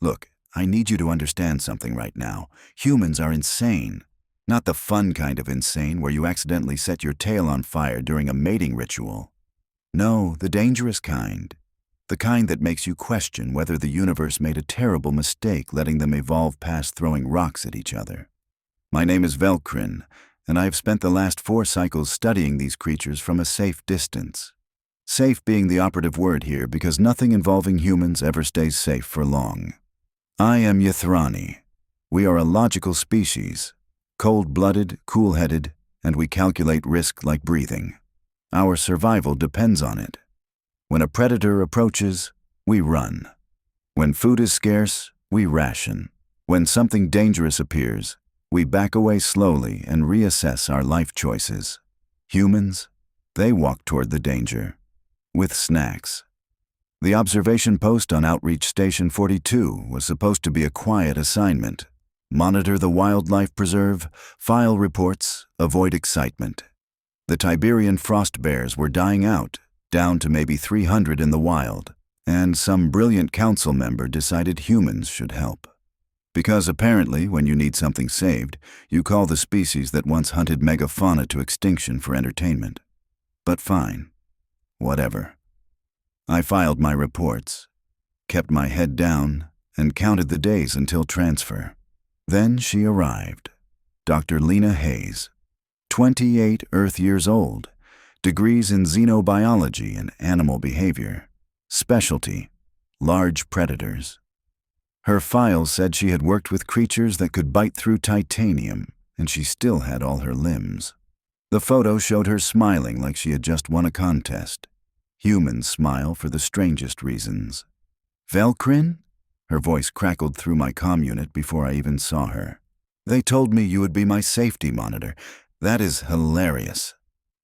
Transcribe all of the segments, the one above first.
Look, I need you to understand something right now. Humans are insane. Not the fun kind of insane where you accidentally set your tail on fire during a mating ritual. No, the dangerous kind. The kind that makes you question whether the universe made a terrible mistake letting them evolve past throwing rocks at each other. My name is Velcrin, and I have spent the last 4 cycles studying these creatures from a safe distance. Safe being the operative word here because nothing involving humans ever stays safe for long. I am Ythrani. We are a logical species, cold-blooded, cool-headed, and we calculate risk like breathing. Our survival depends on it. When a predator approaches, we run. When food is scarce, we ration. When something dangerous appears, we back away slowly and reassess our life choices. Humans, they walk toward the danger. With snacks. The observation post on Outreach Station 42 was supposed to be a quiet assignment. Monitor the wildlife preserve, file reports, avoid excitement. The Tiberian frost bears were dying out, down to maybe 300 in the wild, and some brilliant council member decided humans should help. Because apparently, when you need something saved, you call the species that once hunted megafauna to extinction for entertainment. But fine. Whatever. I filed my reports, kept my head down, and counted the days until transfer. Then she arrived. Dr. Lena Hayes, 28 Earth years old, degrees in xenobiology and animal behavior, specialty, large predators. Her file said she had worked with creatures that could bite through titanium, and she still had all her limbs. The photo showed her smiling like she had just won a contest. Humans smile for the strangest reasons. Velcrin? Her voice crackled through my comm unit before I even saw her. They told me you would be my safety monitor. That is hilarious.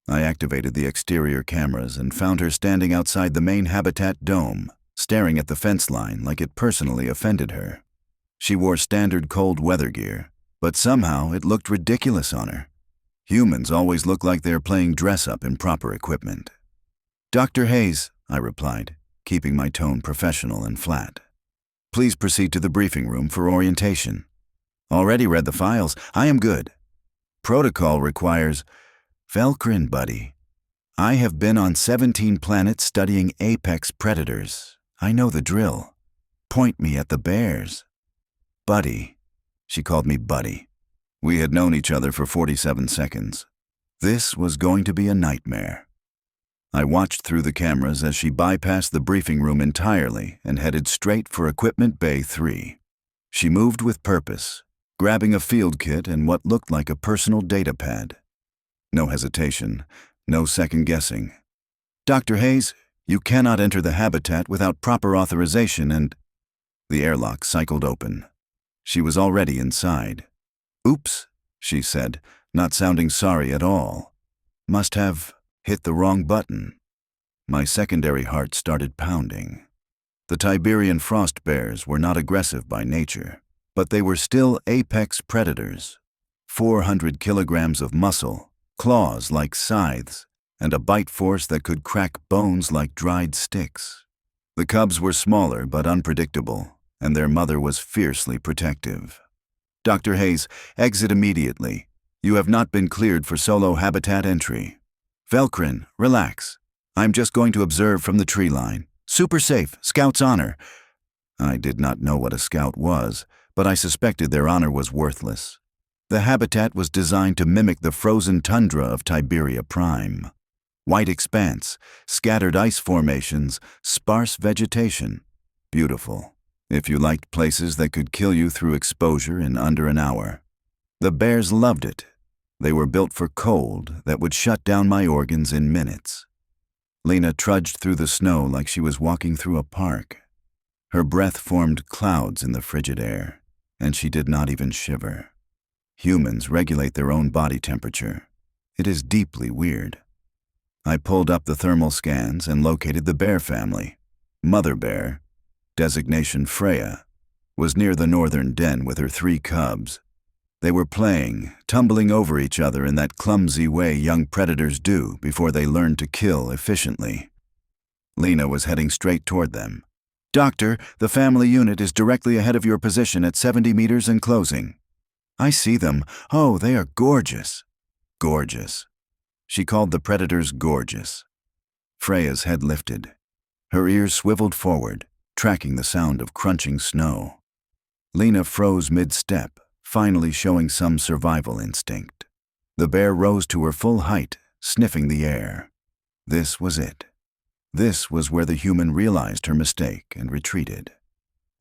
I activated the exterior cameras and found her standing outside the main habitat dome, staring at the fence line like it personally offended her. She wore standard cold weather gear, but somehow it looked ridiculous on her. Humans always look like they're playing dress-up in proper equipment. Dr. Hayes, I replied, keeping my tone professional and flat. Please proceed to the briefing room for orientation. Already read the files. I am good. Protocol requires... Velcrin, buddy. I have been on 17 planets studying apex predators. I know the drill. Point me at the bears. Buddy. She called me Buddy. We had known each other for 47 seconds. This was going to be a nightmare. I watched through the cameras as she bypassed the briefing room entirely and headed straight for Equipment Bay 3. She moved with purpose, grabbing a field kit and what looked like a personal data pad. No hesitation, no second guessing. Dr. Hayes, you cannot enter the habitat without proper authorization and... The airlock cycled open. She was already inside. Oops, she said, not sounding sorry at all. Must have hit the wrong button. My secondary heart started pounding. The Tiberian frost bears were not aggressive by nature, but they were still apex predators. 400 kilograms of muscle, claws like scythes, and a bite force that could crack bones like dried sticks. The cubs were smaller but unpredictable, and their mother was fiercely protective. Dr. Hayes, exit immediately. You have not been cleared for solo habitat entry. Velcrin, relax. I'm just going to observe from the tree line. Super safe, Scout's honor. I did not know what a scout was, but I suspected their honor was worthless. The habitat was designed to mimic the frozen tundra of Tiberia Prime. White expanse, scattered ice formations, sparse vegetation. Beautiful, if you liked places that could kill you through exposure in under an hour. The bears loved it. They were built for cold that would shut down my organs in minutes. Lena trudged through the snow like she was walking through a park. Her breath formed clouds in the frigid air, and she did not even shiver. Humans regulate their own body temperature. It is deeply weird. I pulled up the thermal scans and located the bear family. Mother bear, designation Freya, was near the northern den with her 3 cubs. They were playing, tumbling over each other in that clumsy way young predators do before they learn to kill efficiently. Lena was heading straight toward them. Doctor, the family unit is directly ahead of your position at 70 meters and closing. I see them. Oh, they are gorgeous. Gorgeous. She called the predators gorgeous. Freya's head lifted. Her ears swiveled forward, tracking the sound of crunching snow. Lena froze mid-step, finally showing some survival instinct. The bear rose to her full height, sniffing the air. This was it. This was where the human realized her mistake and retreated.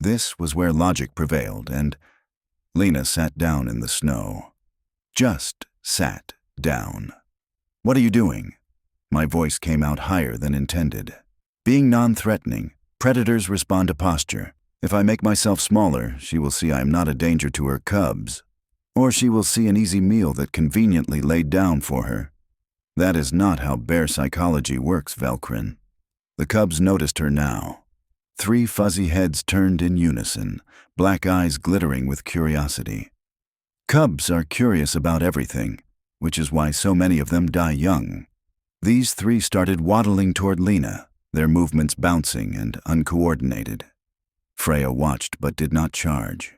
This was where logic prevailed, and Lena sat down in the snow. Just sat down. What are you doing? My voice came out higher than intended. Being non-threatening, predators respond to posture. If I make myself smaller, she will see I am not a danger to her cubs. Or she will see an easy meal that conveniently laid down for her. That is not how bear psychology works, Velcrin. The cubs noticed her now. 3 fuzzy heads turned in unison, black eyes glittering with curiosity. Cubs are curious about everything, which is why so many of them die young. These 3 started waddling toward Lena, their movements bouncing and uncoordinated. Freya watched but did not charge.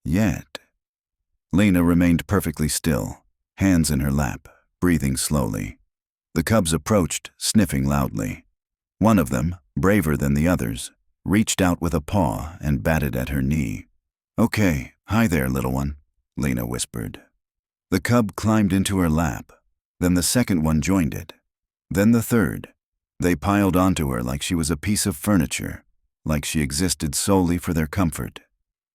Yet. Lena remained perfectly still, hands in her lap, breathing slowly. The cubs approached, sniffing loudly. One of them, braver than the others, reached out with a paw and batted at her knee. "Okay, hi there, little one," Lena whispered. The cub climbed into her lap. Then the second one joined it. Then the third. They piled onto her like she was a piece of furniture, like she existed solely for their comfort.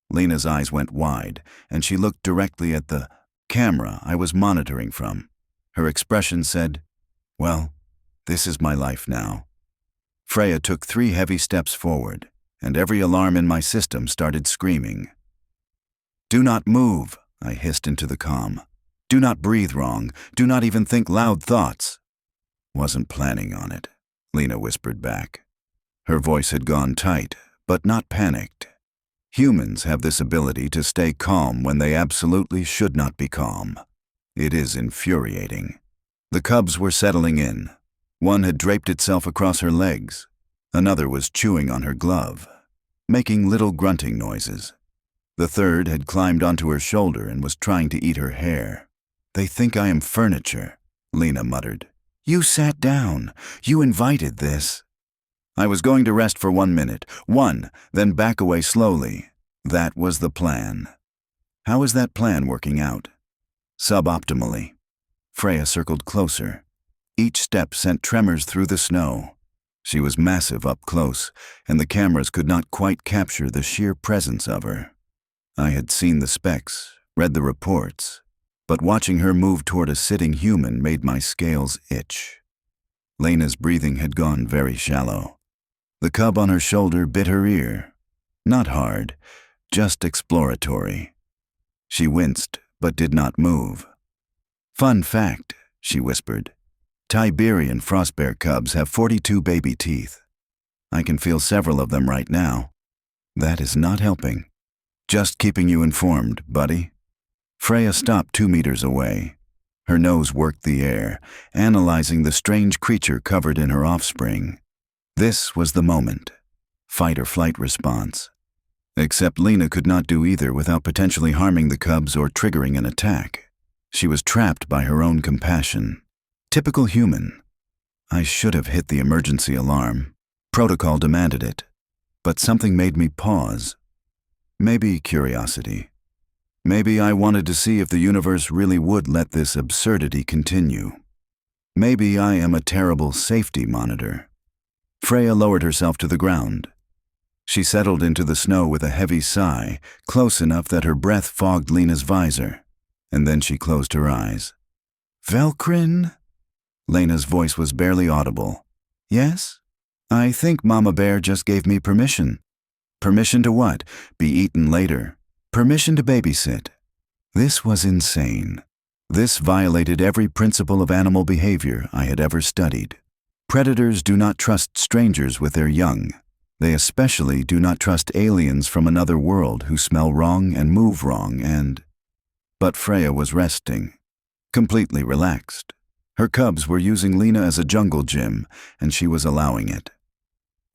Lena's eyes went wide, and she looked directly at the camera I was monitoring from. Her expression said, "Well, this is my life now." Freya took 3 heavy steps forward, and every alarm in my system started screaming. "Do not move," I hissed into the comm. "Do not breathe wrong. Do not even think loud thoughts." "Wasn't planning on it," Lena whispered back. Her voice had gone tight, but not panicked. Humans have this ability to stay calm when they absolutely should not be calm. It is infuriating. The cubs were settling in. One had draped itself across her legs. Another was chewing on her glove, making little grunting noises. The third had climbed onto her shoulder and was trying to eat her hair. "They think I am furniture," Lena muttered. "You sat down. You invited this." I was going to rest for 1 minute, then back away slowly. That was the plan. How is that plan working out? Suboptimally. Freya circled closer. Each step sent tremors through the snow. She was massive up close, and the cameras could not quite capture the sheer presence of her. I had seen the specs, read the reports, but watching her move toward a sitting human made my scales itch. Lena's breathing had gone very shallow. The cub on her shoulder bit her ear. Not hard, just exploratory. She winced, but did not move. "Fun fact," she whispered. "Tiberian frostbear cubs have 42 baby teeth. I can feel several of them right now. That is not helping. Just keeping you informed, buddy." Freya stopped 2 meters away. Her nose worked the air, analyzing the strange creature covered in her offspring. This was the moment. Fight or flight response. Except Lena could not do either without potentially harming the cubs or triggering an attack. She was trapped by her own compassion. Typical human. I should have hit the emergency alarm. Protocol demanded it. But something made me pause. Maybe curiosity. Maybe I wanted to see if the universe really would let this absurdity continue. Maybe I am a terrible safety monitor. Freya lowered herself to the ground. She settled into the snow with a heavy sigh, close enough that her breath fogged Lena's visor. And then she closed her eyes. "Velcrin?" Lena's voice was barely audible. "Yes? I think Mama Bear just gave me permission." "Permission to what? Be eaten later." "Permission to babysit." This was insane. This violated every principle of animal behavior I had ever studied. Predators do not trust strangers with their young. They especially do not trust aliens from another world who smell wrong and move wrong But Freya was resting, completely relaxed. Her cubs were using Lena as a jungle gym, and she was allowing it.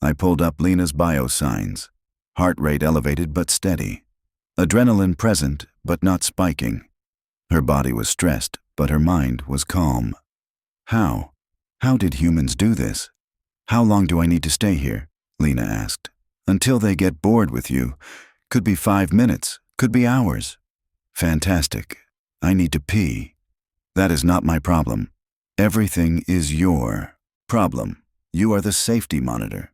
I pulled up Lena's bio signs. Heart rate elevated but steady. Adrenaline present but not spiking. Her body was stressed, but her mind was calm. How? How did humans do this? How long do I need to stay here? Lena asked. Until they get bored with you. Could be 5 minutes, could be hours. Fantastic. I need to pee. That is not my problem. Everything is your problem. You are the safety monitor.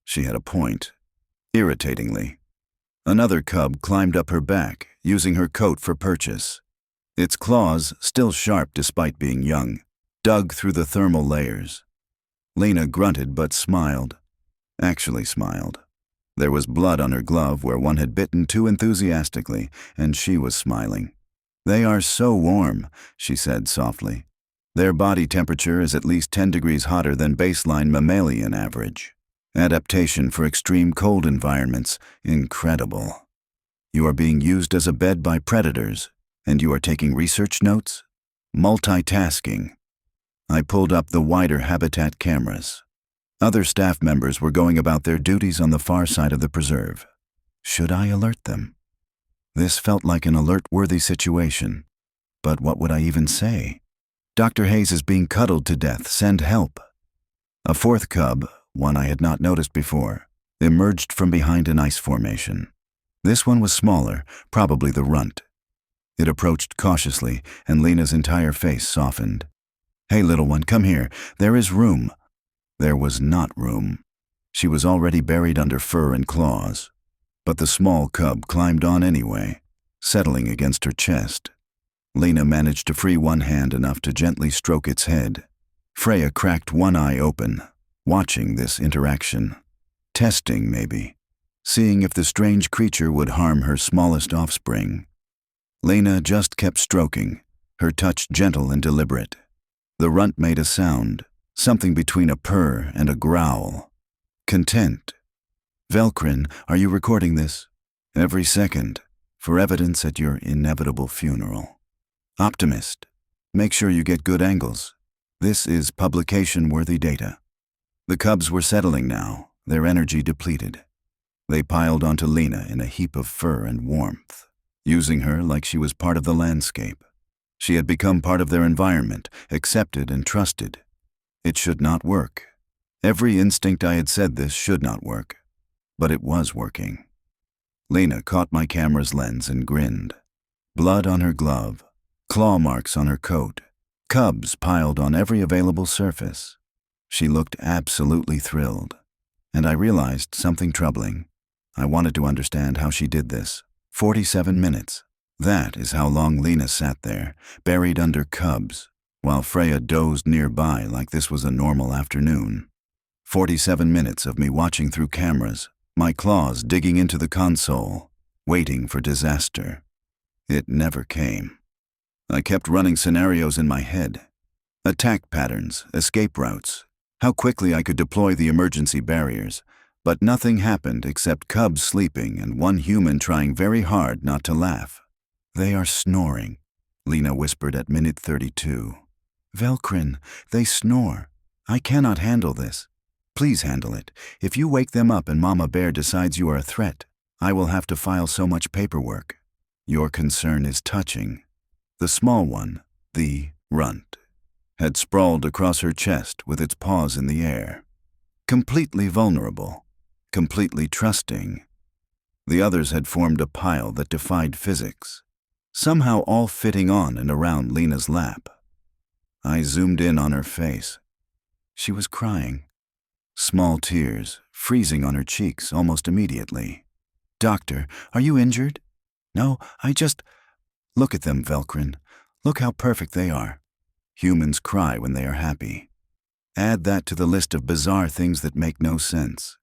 She had a point. Irritatingly. Another cub climbed up her back, using her coat for purchase. Its claws, still sharp despite being young, dug through the thermal layers. Lena grunted but smiled. Actually smiled. There was blood on her glove where one had bitten too enthusiastically, and she was smiling. They are so warm, she said softly. Their body temperature is at least 10 degrees hotter than baseline mammalian average. Adaptation for extreme cold environments, incredible. You are being used as a bed by predators, and you are taking research notes? Multitasking. I pulled up the wider habitat cameras. Other staff members were going about their duties on the far side of the preserve. Should I alert them? This felt like an alert-worthy situation. But what would I even say? Dr. Hayes is being cuddled to death. Send help. A fourth cub, one I had not noticed before, emerged from behind an ice formation. This one was smaller, probably the runt. It approached cautiously, and Lena's entire face softened. Hey, little one, come here. There is room. There was not room. She was already buried under fur and claws. But the small cub climbed on anyway, settling against her chest. Lena managed to free one hand enough to gently stroke its head. Freya cracked one eye open, watching this interaction. Testing, maybe. Seeing if the strange creature would harm her smallest offspring. Lena just kept stroking, her touch gentle and deliberate. The runt made a sound, something between a purr and a growl. Content. Velcrin, are you recording this? Every second, for evidence at your inevitable funeral. Optimist. Make sure you get good angles. This is publication-worthy data. The cubs were settling now, their energy depleted. They piled onto Lena in a heap of fur and warmth, using her like she was part of the landscape. She had become part of their environment, accepted and trusted. It should not work. Every instinct I had said this should not work. But it was working. Lena caught my camera's lens and grinned. Blood on her glove, claw marks on her coat, cubs piled on every available surface. She looked absolutely thrilled. And I realized something troubling. I wanted to understand how she did this. 47 minutes. That is how long Lena sat there, buried under cubs, while Freya dozed nearby like this was a normal afternoon. 47 minutes of me watching through cameras, my claws digging into the console, waiting for disaster. It never came. I kept running scenarios in my head. Attack patterns, escape routes, how quickly I could deploy the emergency barriers, but nothing happened except cubs sleeping and one human trying very hard not to laugh. They are snoring, Lena whispered at minute 32. Velcrin, they snore. I cannot handle this. Please handle it. If you wake them up and Mama Bear decides you are a threat, I will have to file so much paperwork. Your concern is touching. The small one, the runt, had sprawled across her chest with its paws in the air. Completely vulnerable, completely trusting. The others had formed a pile that defied physics, somehow all fitting on and around Lena's lap. I zoomed in on her face. She was crying. Small tears, freezing on her cheeks almost immediately. Doctor, are you injured? No, I just... Look at them, Velcrin. Look how perfect they are. Humans cry when they are happy. Add that to the list of bizarre things that make no sense.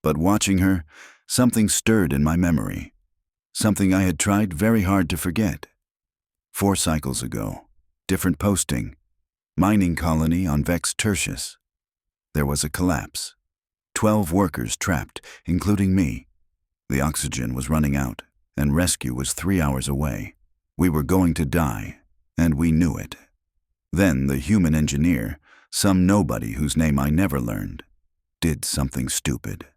But watching her, something stirred in my memory. Something I had tried very hard to forget. 4 cycles ago, different posting. Mining colony on Vex Tertius. There was a collapse. 12 workers trapped, including me. The oxygen was running out, and rescue was 3 hours away. We were going to die, and we knew it. Then the human engineer, some nobody whose name I never learned, did something stupid.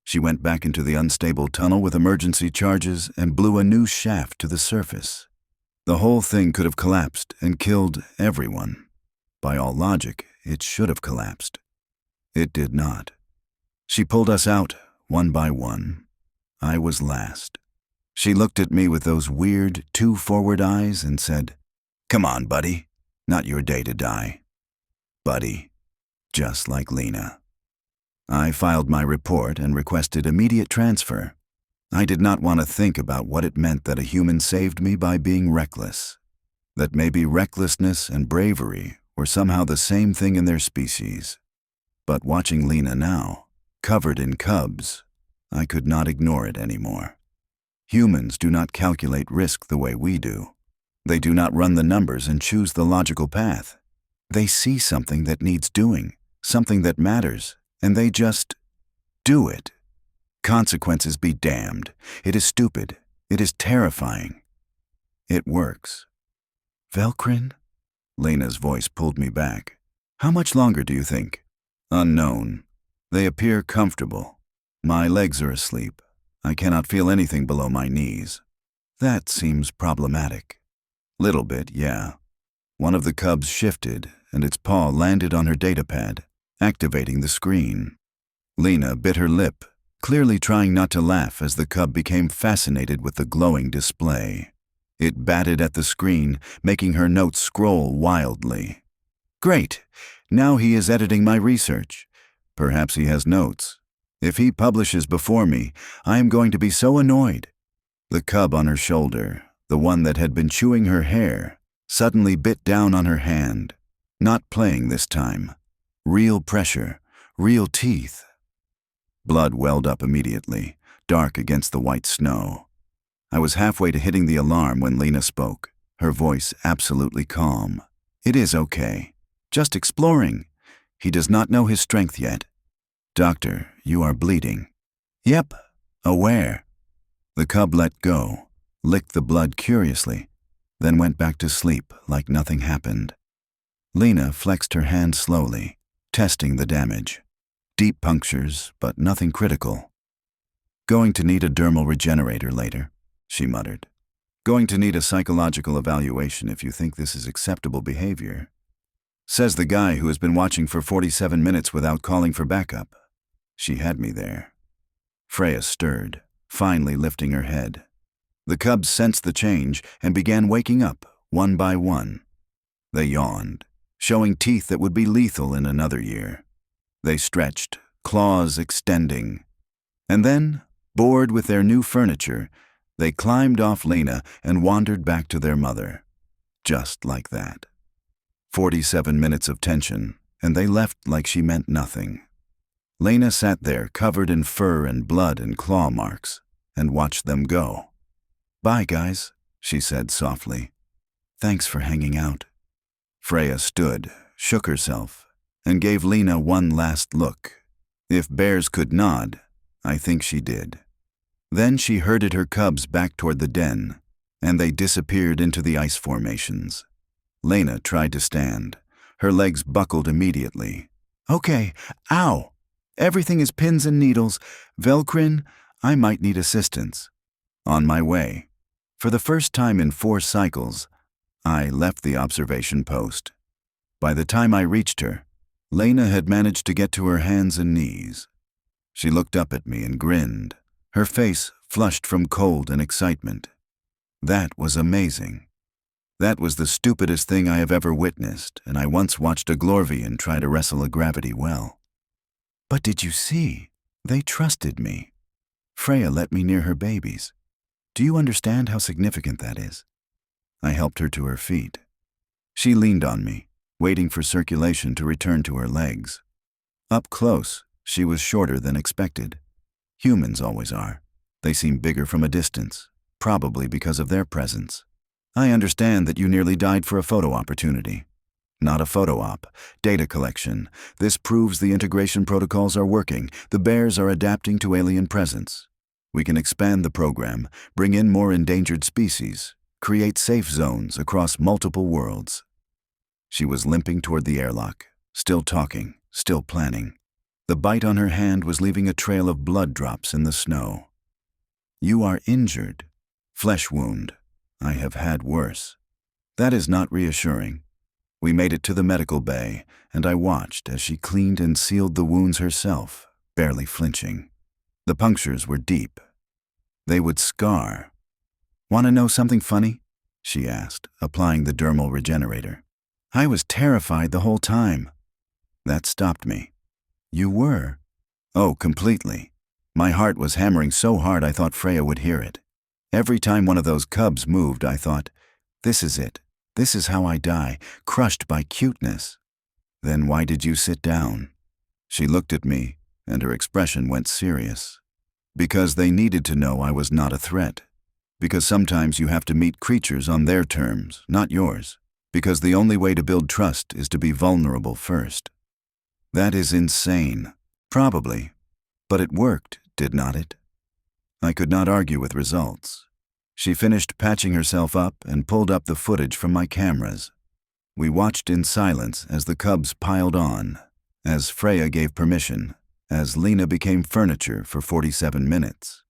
She went back into the unstable tunnel with emergency charges and blew a new shaft to the surface. The whole thing could have collapsed and killed everyone. By all logic, it should have collapsed. It did not. She pulled us out, one by one. I was last. She looked at me with those weird, too forward eyes and said, "Come on, buddy. Not your day to die." Buddy. Just like Lena. I filed my report and requested immediate transfer. I did not want to think about what it meant that a human saved me by being reckless. That maybe recklessness and bravery were somehow the same thing in their species. But watching Lena now, covered in cubs, I could not ignore it anymore. Humans do not calculate risk the way we do. They do not run the numbers and choose the logical path. They see something that needs doing, something that matters, and they just do it. Consequences be damned. It is stupid. It is terrifying. It works. Velcrin? Lena's voice pulled me back. How much longer do you think? Unknown. They appear comfortable. My legs are asleep. I cannot feel anything below my knees. That seems problematic. Little bit, yeah. One of the cubs shifted, and its paw landed on her datapad, activating the screen. Lena bit her lip, clearly trying not to laugh as the cub became fascinated with the glowing display. It batted at the screen, making her notes scroll wildly. Great! Now he is editing my research. Perhaps he has notes. If he publishes before me, I am going to be so annoyed. The cub on her shoulder, the one that had been chewing her hair, suddenly bit down on her hand. Not playing this time. Real pressure, real teeth. Blood welled up immediately, dark against the white snow. I was halfway to hitting the alarm when Lena spoke, her voice absolutely calm. It is okay. Just exploring. He does not know his strength yet. Doctor, you are bleeding. Yep, aware. The cub let go, licked the blood curiously, then went back to sleep like nothing happened. Lena flexed her hand slowly, testing the damage. Deep punctures, but nothing critical. Going to need a dermal regenerator later, she muttered. Going to need a psychological evaluation if you think this is acceptable behavior. Says the guy who has been watching for 47 minutes without calling for backup. She had me there. Freya stirred, finally lifting her head. The cubs sensed the change and began waking up, one by one. They yawned, showing teeth that would be lethal in another year. They stretched, claws extending. And then, bored with their new furniture, they climbed off Lena and wandered back to their mother. Just like that. 47 minutes of tension, and they left like she meant nothing. Lena sat there covered in fur and blood and claw marks, and watched them go. "Bye, guys," she said softly. "Thanks for hanging out." Freya stood, shook herself, and gave Lena one last look. If bears could nod, I think she did. Then she herded her cubs back toward the den, and they disappeared into the ice formations. Lena tried to stand. Her legs buckled immediately. "Okay, ow! Everything is pins and needles. Velcrin, I might need assistance." On my way. For the first time in 4 cycles, I left the observation post. By the time I reached her, Lena had managed to get to her hands and knees. She looked up at me and grinned, her face flushed from cold and excitement. That was amazing. That was the stupidest thing I have ever witnessed, and I once watched a Glorvian try to wrestle a gravity well. But did you see? They trusted me. Freya let me near her babies. Do you understand how significant that is? I helped her to her feet. She leaned on me, waiting for circulation to return to her legs. Up close, she was shorter than expected. Humans always are. They seem bigger from a distance, probably because of their presence. I understand that you nearly died for a photo opportunity. Not a photo op, data collection. This proves the integration protocols are working. The bears are adapting to alien presence. We can expand the program, bring in more endangered species, create safe zones across multiple worlds. She was limping toward the airlock, still talking, still planning. The bite on her hand was leaving a trail of blood drops in the snow. "You are injured. Flesh wound. I have had worse." That is not reassuring. We made it to the medical bay, and I watched as she cleaned and sealed the wounds herself, barely flinching. The punctures were deep. They would scar. "Want to know something funny?" she asked, applying the dermal regenerator. I was terrified the whole time. That stopped me. "You were?" "Oh, completely. My heart was hammering so hard I thought Freya would hear it. Every time one of those cubs moved, I thought, this is it. This is how I die, crushed by cuteness." "Then why did you sit down?" She looked at me, and her expression went serious. "Because they needed to know I was not a threat. Because sometimes you have to meet creatures on their terms, not yours. Because the only way to build trust is to be vulnerable first." "That is insane." "Probably. But it worked, did not it?" I could not argue with results. She finished patching herself up and pulled up the footage from my cameras. We watched in silence as the cubs piled on, as Freya gave permission, as Lena became furniture for 47 minutes.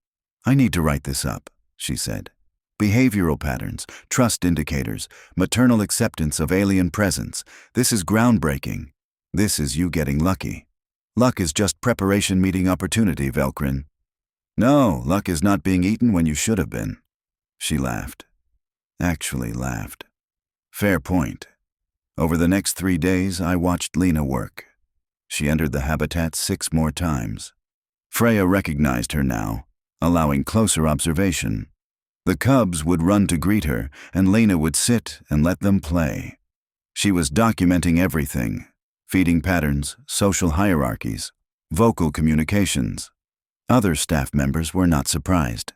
"I need to write this up," she said. "Behavioral patterns, trust indicators, maternal acceptance of alien presence. This is groundbreaking. This is you getting lucky. Luck is just preparation meeting opportunity, Velcrin." "No, luck is not being eaten when you should have been." She laughed. Actually laughed. Fair point. Over the next 3 days, I watched Lena work. She entered the habitat 6 more times. Freya recognized her now, allowing closer observation. The cubs would run to greet her, and Lena would sit and let them play. She was documenting everything: feeding patterns, social hierarchies, vocal communications. Other staff members were not surprised.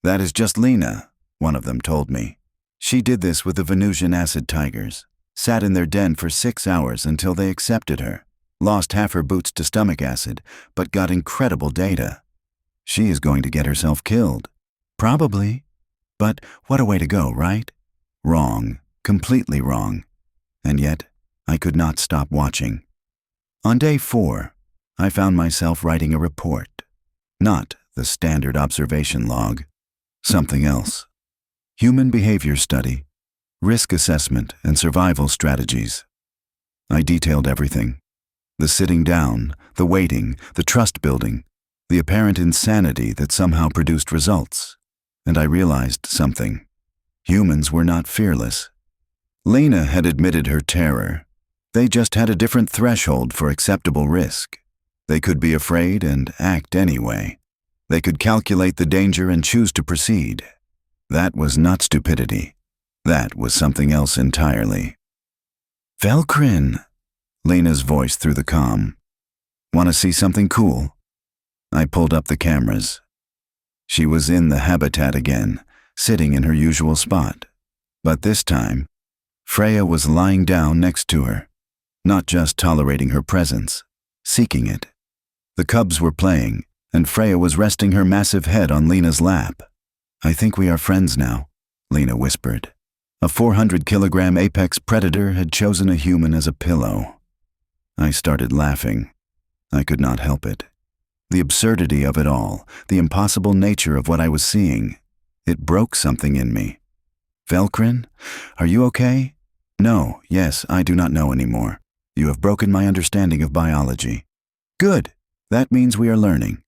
"That is just Lena," one of them told me. "She did this with the Venusian acid tigers, sat in their den for 6 hours until they accepted her, lost half her boots to stomach acid, but got incredible data. She is going to get herself killed." "Probably. But what a way to go, right?" Wrong, completely wrong. And yet, I could not stop watching. On day 4, I found myself writing a report. Not the standard observation log. Something else. Human behavior study, risk assessment, and survival strategies. I detailed everything. The sitting down, the waiting, the trust building, the apparent insanity that somehow produced results. And I realized something. Humans were not fearless. Lena had admitted her terror. They just had a different threshold for acceptable risk. They could be afraid and act anyway. They could calculate the danger and choose to proceed. That was not stupidity. That was something else entirely. "Velcrin," Lena's voice through the comm. "Want to see something cool?" I pulled up the cameras. She was in the habitat again, sitting in her usual spot. But this time, Freya was lying down next to her, not just tolerating her presence, seeking it. The cubs were playing, and Freya was resting her massive head on Lena's lap. "I think we are friends now," Lena whispered. A 400-kilogram apex predator had chosen a human as a pillow. I started laughing. I could not help it. The absurdity of it all, the impossible nature of what I was seeing, it broke something in me. "Velcrin, are you okay?" "No, yes, I do not know anymore. You have broken my understanding of biology." "Good. That means we are learning."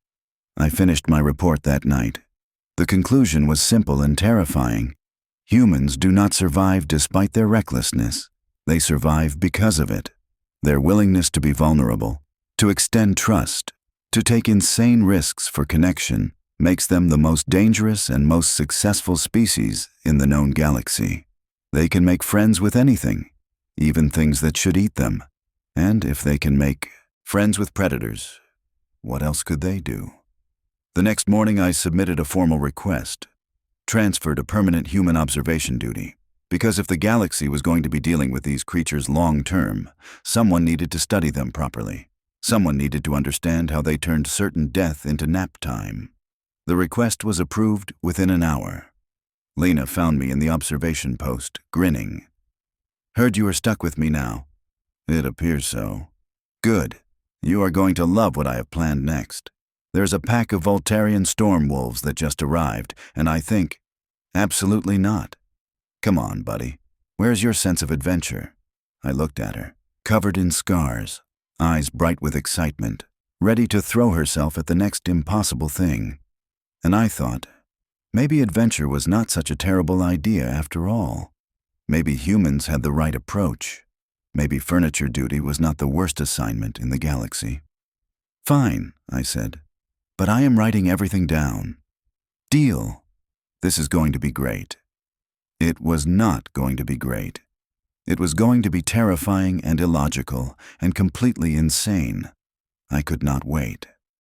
I finished my report that night. The conclusion was simple and terrifying. Humans do not survive despite their recklessness. They survive because of it. Their willingness to be vulnerable, to extend trust, to take insane risks for connection, makes them the most dangerous and most successful species in the known galaxy. They can make friends with anything, even things that should eat them. And if they can make friends with predators, what else could they do? The next morning I submitted a formal request, transferred to permanent human observation duty, because if the galaxy was going to be dealing with these creatures long-term, someone needed to study them properly. Someone needed to understand how they turned certain death into nap time. The request was approved within an hour. Lena found me in the observation post, grinning. "Heard you are stuck with me now." "It appears so." "Good. You are going to love what I have planned next. There's a pack of Voltarian storm wolves that just arrived, and I think, absolutely not. Come on, buddy. Where's your sense of adventure? I looked at her, covered in scars, eyes bright with excitement, ready to throw herself at the next impossible thing. And I thought, maybe adventure was not such a terrible idea after all. Maybe humans had the right approach. Maybe furniture duty was not the worst assignment in the galaxy. Fine, I said, but I am writing everything down. Deal. This is going to be great. It was not going to be great. It was going to be terrifying and illogical and completely insane. I could not wait.